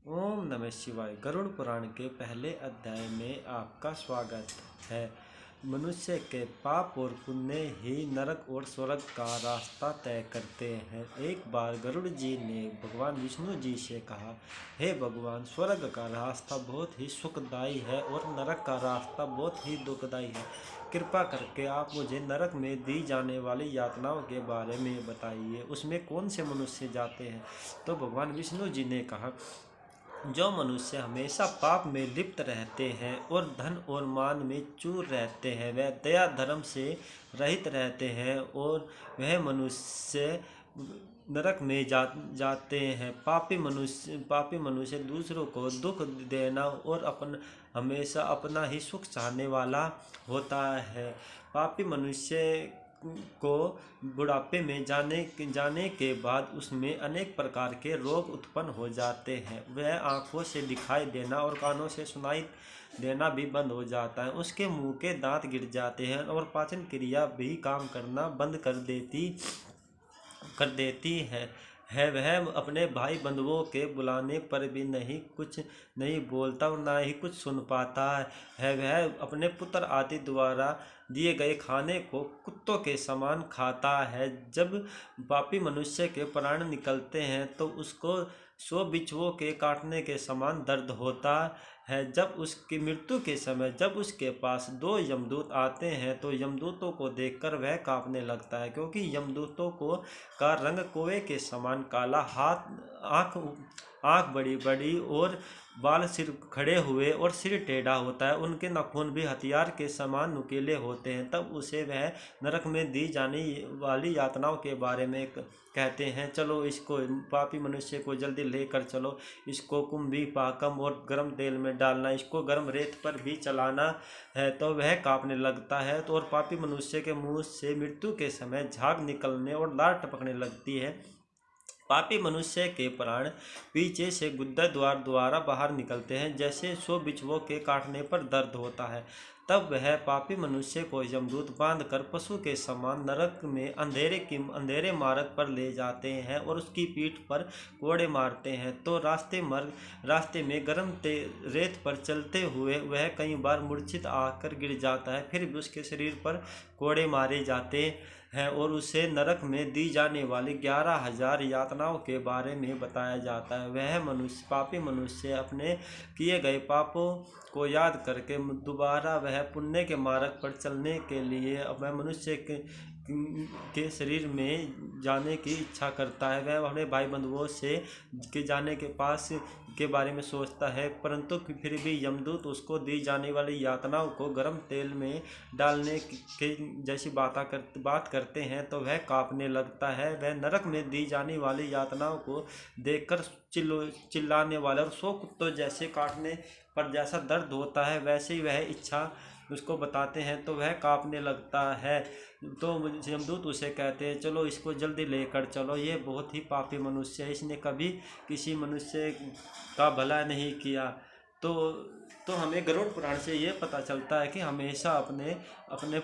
ओम नमः शिवाय। गरुड़ पुराण के पहले अध्याय में आपका स्वागत है। मनुष्य के पाप और पुण्य ही नरक और स्वर्ग का रास्ता तय करते हैं। एक बार गरुड़ जी ने भगवान विष्णु जी से कहा, हे भगवान, स्वर्ग का रास्ता बहुत ही सुखदायी है और नरक का रास्ता बहुत ही दुखदायी है। कृपा करके आप मुझे नरक में दी जाने वाली यातनाओं के बारे में बताइए, उसमें कौन से मनुष्य जाते हैं। तो भगवान विष्णु जी ने कहा, जो मनुष्य हमेशा पाप में लिप्त रहते हैं और धन और मान में चूर रहते हैं, वह दया धर्म से रहित रहते हैं और वह मनुष्य नरक में जाते हैं। पापी मनुष्य दूसरों को दुख देना और हमेशा अपना ही सुख चाहने वाला होता है। पापी मनुष्य को बुढ़ापे में जाने के बाद उसमें अनेक प्रकार के रोग उत्पन्न हो जाते हैं। वह आँखों से दिखाई देना और कानों से सुनाई देना भी बंद हो जाता है। उसके मुंह के दांत गिर जाते हैं और पाचन क्रिया भी काम करना बंद कर देती है। वह अपने भाई बंधुओं के बुलाने पर भी कुछ नहीं बोलता और ना ही कुछ सुन पाता है। वह अपने पुत्र आदि द्वारा दिए गए खाने को कुत्तों के समान खाता है। जब पापी मनुष्य के प्राण निकलते हैं तो उसको 100 बिच्छुओं के काटने के समान दर्द होता है। जब उसकी मृत्यु के समय जब उसके पास 2 यमदूत आते हैं तो यमदूतों को देखकर वह कांपने लगता है, क्योंकि यमदूतों का रंग कोए के समान काला, आँख बड़ी बड़ी और बाल सिर खड़े हुए और सिर टेढ़ा होता है। उनके नाखून भी हथियार के समान नुकीले होते हैं। तब उसे वह नरक में दी जाने वाली यातनाओं के बारे में कहते हैं, चलो इसको, पापी मनुष्य को जल्दी लेकर चलो, इसको कुंभी पाकम और गर्म तेल में डालना, इसको गर्म रेत पर भी चलाना है। तो वह कांपने लगता है और पापी मनुष्य के मुंह से मृत्यु के समय झाग निकलने और लार टपकने लगती है। पापी मनुष्य के प्राण पीछे से गुद्दा द्वार द्वारा बाहर निकलते हैं, जैसे 100 बिच्छुओं के काटने पर दर्द होता है। तब वह पापी मनुष्य को यमदूत बांधकर पशु के समान नरक में अंधेरे मार्ग पर ले जाते हैं और उसकी पीठ पर कोड़े मारते हैं। तो रास्ते में गर्म रेत पर चलते हुए वह कई बार मूर्छित आकर गिर जाता है। फिर भी उसके शरीर पर कोड़े मारे जाते हैं और उसे नरक में दी जाने वाली 11,000 यातनाओं के बारे में बताया जाता है। वह पापी मनुष्य अपने किए गए पापों को याद करके दोबारा वह पुण्य के मार्ग पर चलने के लिए वह मनुष्य के शरीर में जाने की इच्छा करता है। वह अपने भाई बंधुओं से के जाने के पास के बारे में सोचता है, परंतु फिर भी यमदूत उसको दी जाने वाली यातनाओं को गर्म तेल में डालने के जैसी बात करते हैं तो वह कांपने लगता है। वह नरक में दी जाने वाली यातनाओं को देखकर चिल्लाने वाले और 100 कुत्तों जैसे काटने पर जैसा दर्द होता है, वैसे ही वह इच्छा उसको बताते हैं तो वह कांपने लगता है। तो यमदूत उसे कहते हैं, चलो इसको जल्दी लेकर चलो, ये बहुत ही पापी मनुष्य है, इसने कभी किसी मनुष्य का भला नहीं किया। तो हमें गरुड़ पुराण से ये पता चलता है कि हमेशा अपने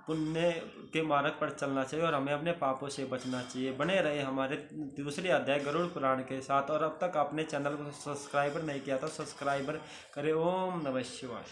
पुण्य के मार्ग पर चलना चाहिए और हमें अपने पापों से बचना चाहिए। बने रहे हमारे दूसरे अध्याय गरुड़ पुराण के साथ। और अब तक आपने चैनल को सब्सक्राइबर नहीं किया तो सब्सक्राइबर करें। ओम नमः शिवाय।